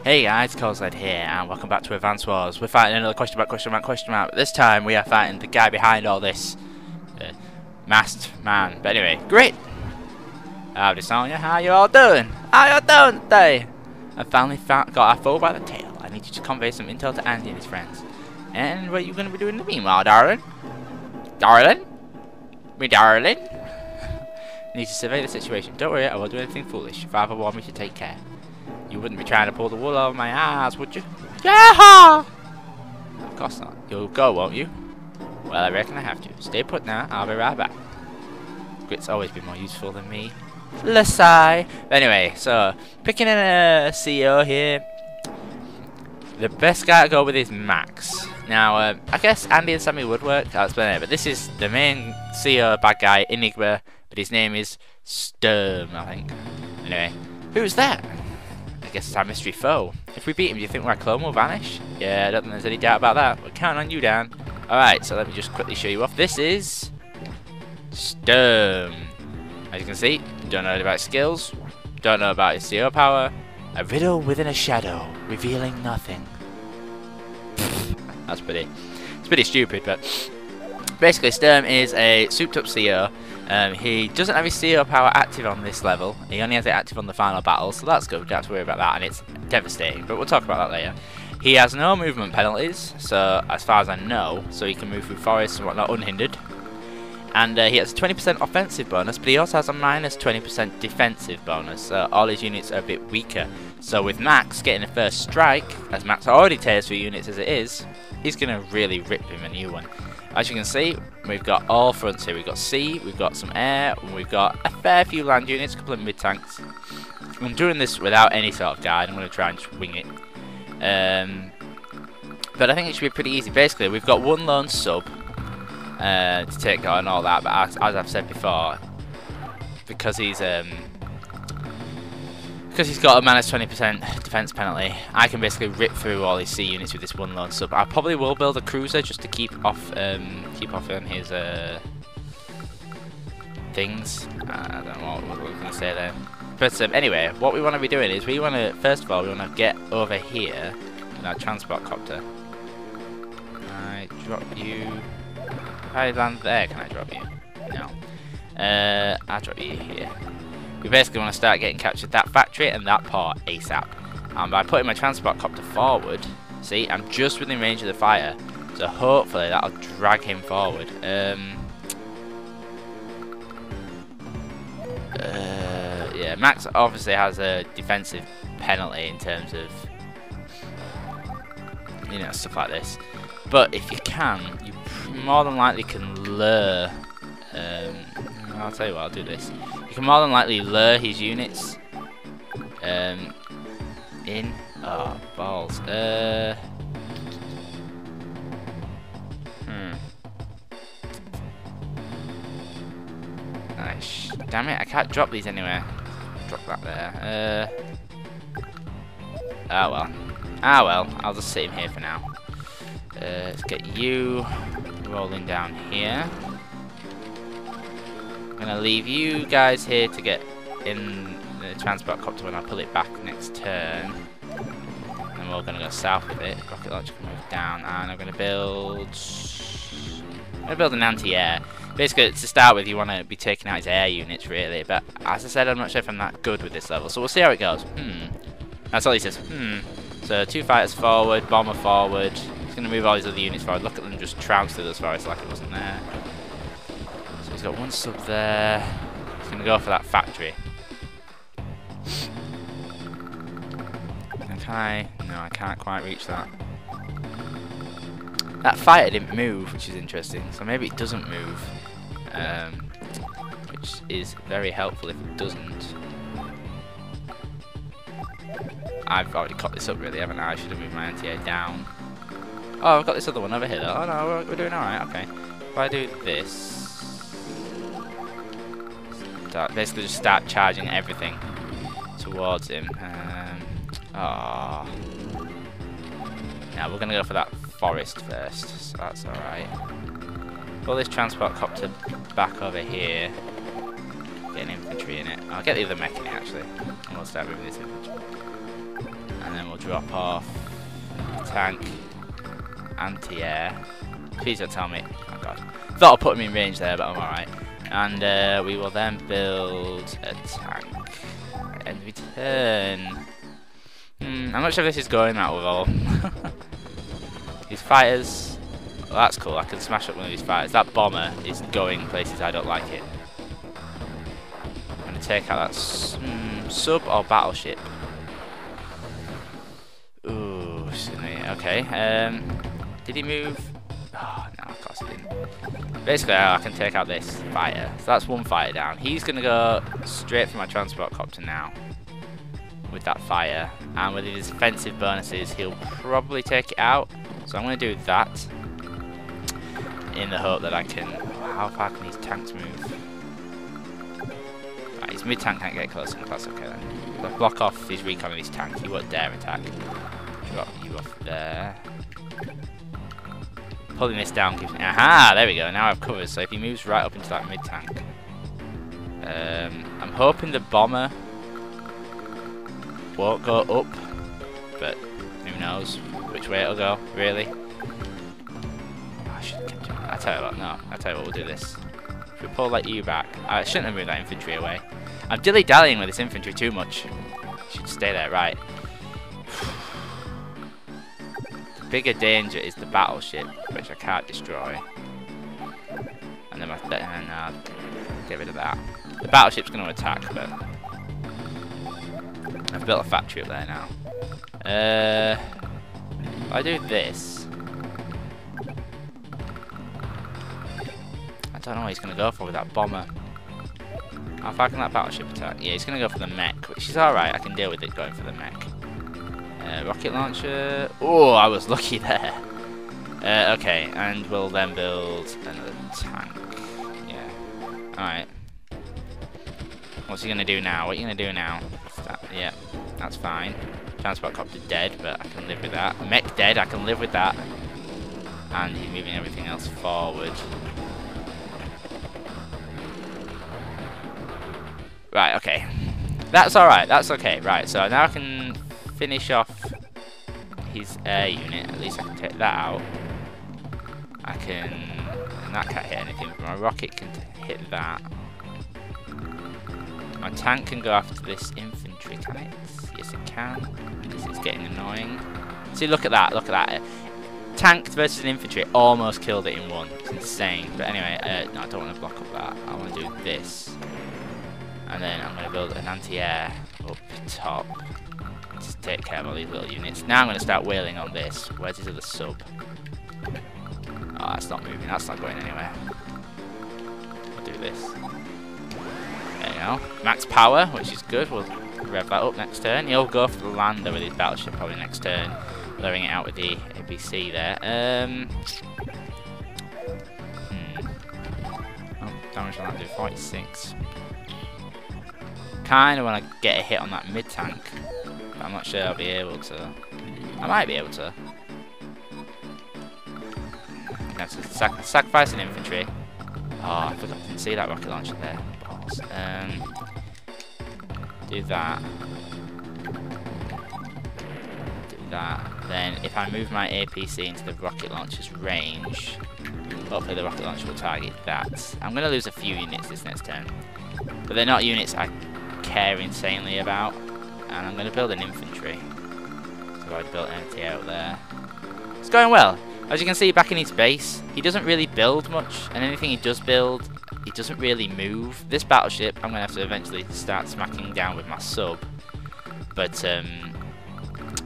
Hey guys, KoldsnedLP here, and welcome back to Advance Wars. We're fighting another question mark. This time we are fighting the guy behind all this. Masked man. But anyway, great! Howdy Sonya, how you all doing? How you doing today? I finally got our foe by the tail. I need you to convey some intel to Andy and his friends. And what are you going to be doing in the meanwhile, darling? Darling? Me darling? Need to survey the situation. Don't worry, I won't do anything foolish. Your father warned me to take care. You wouldn't be trying to pull the wool over my eyes, would you? Yeah! Of course not. You'll go, won't you? Well, I reckon I have to. Stay put now. I'll be right back. Grit's always been more useful than me. Lasai. Anyway, so picking in a CEO here. The best guy to go with is Max. Now, I guess Andy and Sammy would work. I'll explain it. But this is the main CEO bad guy, Enigma. But his name is Sturm, I think. Anyway, who's that? I guess it's our mystery foe. If we beat him, do you think our clone will vanish? Yeah, I don't think there's any doubt about that. We're counting on you, Dan. Alright, so let me just quickly show you off. This is Sturm. As you can see, don't know about skills, don't know about his CO power. A riddle within a shadow, revealing nothing. It's pretty stupid, but basically Sturm is a souped up CO. He doesn't have his CO power active on this level. He only has it active on the final battle, so that's good. We don't have to worry about that, and it's devastating. But we'll talk about that later. He has no movement penalties, so as far as I know, so he can move through forests and whatnot unhindered. And he has a 20% offensive bonus, but he also has a minus 20% defensive bonus. So all his units are a bit weaker. So with Max getting a first strike, as Max already tears through units as it is, he's gonna really rip him a new one. As you can see, we've got all fronts here. We've got sea, we've got some air, and we've got a fair few land units, a couple of mid-tanks. I'm doing this without any sort of guide. I'm going to try and just wing it. But I think it should be pretty easy. Basically, we've got one lone sub to take on all that, but as I've said before, because he's got a minus 20% defense penalty, I can basically rip through all his sea units with this one lone sub. I probably will build a cruiser just to keep off on his things. I don't know what we're going to say there. But anyway, what we want to be doing is we want to, first of all, we want to get over here in our transport copter. Can I drop you? If I land there, can I drop you? No. I'll drop you here. We basically want to start getting captured that factory and that port ASAP. And by putting my transport copter forward, see, I'm just within range of the fire. So hopefully that'll drag him forward. Yeah, Max obviously has a defensive penalty in terms of, you know, stuff like this. But if you can, you more than likely can lure. I'll tell you what, I'll do this. You can more than likely lure his units in. Oh, balls. Nice. Damn it, I can't drop these anywhere. Drop that there. Ah well. Ah well, I'll just sit him here for now. Let's get you rolling down here. I'm gonna leave you guys here to get in the transport copter when I pull it back next turn. And we're gonna go south with it. Rocket launcher can move down, and I'm gonna build an anti-air. Basically, to start with, you want to be taking out his air units, really. But as I said, I'm not sure if I'm that good with this level, so we'll see how it goes. That's all he says. So 2 fighters forward, bomber forward. He's gonna move all his other units forward. Look at them just trounce through those forests like it wasn't there. So he's got one sub there. He's gonna go for that factory. And can I? No, I can't quite reach that. That fighter didn't move, which is interesting. So maybe it doesn't move, which is very helpful if it doesn't. I've already cut this up, really, haven't I? I should have moved my anti-air down. Oh, I've got this other one over here, though. Oh no, we're doing all right. Okay. If I do this. Basically just start charging everything towards him. Now we're gonna go for that forest first, so that's alright. Pull this transport copter back over here. Get an infantry in it. I'll get the other mech in it actually. And we'll start moving this infantry. and then we'll drop off tank, anti-air. Please don't tell me. Oh god. Thought I'll put him in range there, but I'm alright. And we will then build a tank. And return. I'm not sure if this is going that well. These fighters. Well, that's cool. I can smash up one of these fighters. That bomber is going places I don't like it. I'm going to take out that sub or battleship. Ooh, okay. Did he move? Oh, no, of course he didn't. Basically, I can take out this fighter. So that's one fighter down. He's going to go straight for my transport copter now. With that fire. And with his offensive bonuses, he'll probably take it out. So I'm going to do that. In the hope that I can... How far can these tanks move? Right, his mid-tank can't get close enough. That's okay then. I'll block off his recon of his tank. He won't dare attack. Drop you off there. Pulling this down gives me... Aha! There we go. Now I've covered. So if he moves right up into that mid-tank. I'm hoping the bomber won't go up. But who knows which way it'll go, really. I should have kept him. I tell you what, no. I tell you what, we'll do this. If we pull like you back... I shouldn't have moved that infantry away. I'm dilly-dallying with this infantry too much. Should stay there, right. Bigger danger is the battleship, which I can't destroy. And then get rid of that. The battleship's going to attack, but I've built a factory up there now. If I do this, I don't know what he's going to go for with that bomber. How far can that battleship attack? Yeah, he's going to go for the mech, which is alright. I can deal with it going for the mech. Rocket launcher. Oh, I was lucky there. Okay, and we'll then build another tank. Yeah. Alright. What's he going to do now? What are you going to do now? Yeah, that's fine. Transport copter dead, but I can live with that. Mech dead, I can live with that. And he's moving everything else forward. Right, okay. That's alright, that's okay. Right, so now I can finish off his air unit. At least I can take that out. I can... And that can't hit anything, but my rocket can hit that. My tank can go after this infantry, can it? Yes, it can. This is getting annoying. See, look at that, look at that. Tank versus an infantry, almost killed it in one. It's insane. But anyway, no, I don't want to block up that. I want to do this. And then I'm going to build an anti-air up top. Just take care of all these little units. Now I'm going to start whaling on this. Where's his other sub? Oh, that's not moving. That's not going anywhere. I'll do this. There you go. Max power, which is good. We'll rev that up next turn. He'll go for the lander with his battleship probably next turn. Blowing it out with the ABC there. Oh, damage on that do 46. Kind of want to get a hit on that mid-tank. But I'm not sure I'll be able to. I might be able to. That's a sacrifice an infantry. Oh, I forgot to see that rocket launcher there. Balls. Do that. Do that. Then, if I move my APC into the rocket launcher's range, hopefully the rocket launcher will target that. I'm going to lose a few units this next turn. But they're not units I care insanely about. And I'm going to build an infantry. So I built an MTA out there. It's going well. As you can see back in his base, he doesn't really build much. And anything he does build, he doesn't really move. This battleship, I'm going to have to eventually start smacking down with my sub. But,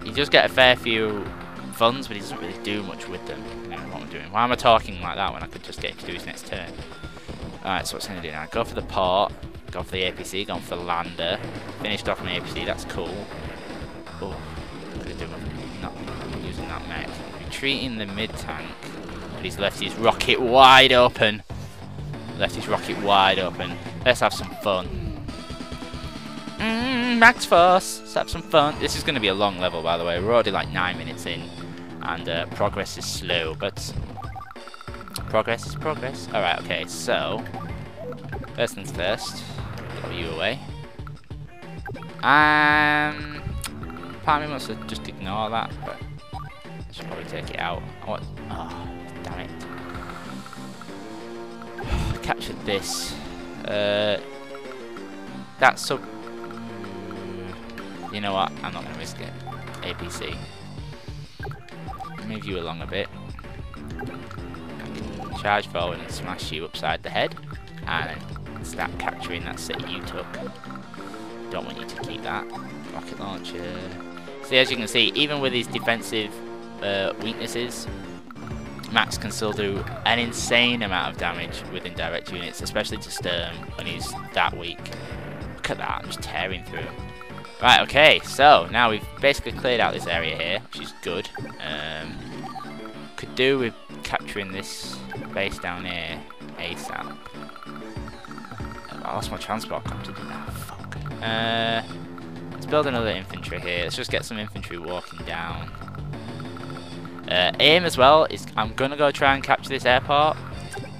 he does get a fair few funds, but he doesn't really do much with them. I don't know what I'm doing. Why am I talking like that when I could just get him to do his next turn? Alright, so what's going to do now? Go for the port. Go for the APC, gone for the lander. Finished off my APC, that's cool. Oh, could have done not using that mech. Retreating the mid-tank, but he's left his rocket wide open. Left his rocket wide open. Let's have some fun. Max force, let's have some fun. This is going to be a long level, by the way. We're already like 9 minutes in, and progress is slow, but progress is progress. Alright, okay, so first things first, throw you away. part of me wants to just ignore that, but I should probably take it out. Oh, damn it. Captured this. That's so... You know what? I'm not going to risk it. APC. Move you along a bit. Charge forward and smash you upside the head. And start capturing that city you took. Don't want you to keep that. Rocket launcher. See, as you can see, even with his defensive weaknesses, Max can still do an insane amount of damage with indirect units, especially to Sturm when he's that weak. Look at that, I'm just tearing through. Right, okay, so now we've basically cleared out this area here, which is good. Could do with capturing this base down here ASAP. I lost my transport copter, didn't I? Fuck. Let's build another infantry here. Let's just get some infantry walking down. Aim as well is I'm gonna go try and capture this airport.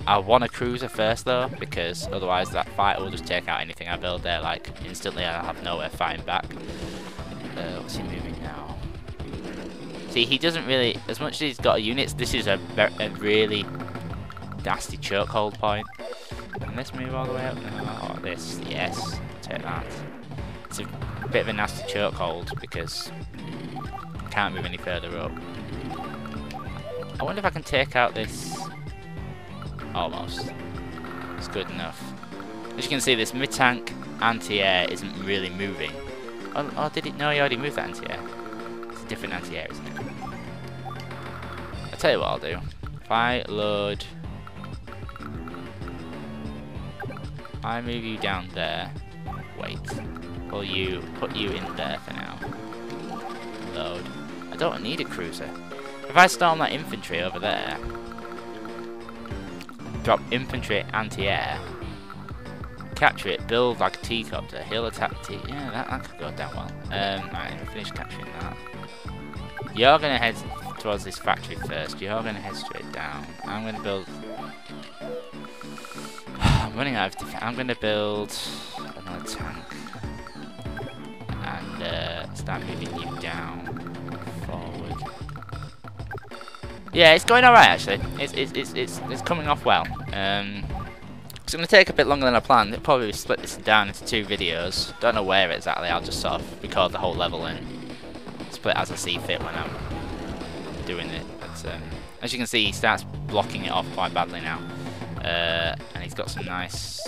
I want a cruiser first though, because otherwise that fighter will just take out anything I build there like instantly. I'll have nowhere fighting back. What's he moving now? See, he doesn't really, as much as he's got units, this is a really nasty chokehold point. Can this move all the way up now? Or this? Yes, take that. It's a bit of a nasty chokehold because I can't move any further up. I wonder if I can take out this. Almost. It's good enough. As you can see, this mid-tank anti-air isn't really moving. Oh, did it? No, he already moved that anti-air. It's a different anti-air, isn't it? I'll tell you what I'll do. If I load... I move you down there. Wait. Put you in there for now. Load. I don't need a cruiser. If I storm that infantry over there, drop infantry anti-air, capture it, build like a T-copter, he'll attack T. Yeah, that could go down well. Alright, finish capturing that. You're gonna head towards this factory first. You're gonna head straight down. I'm gonna build. I'm running out of defense. I'm gonna build another tank and start moving you down forward. Yeah, it's going alright actually. It's coming off well. It's going to take a bit longer than I planned. It'll probably split this down into 2 videos. Don't know where exactly. I'll just sort of record the whole level and split as I see fit when I'm doing it. But, as you can see, he starts blocking it off quite badly now, and he's got some nice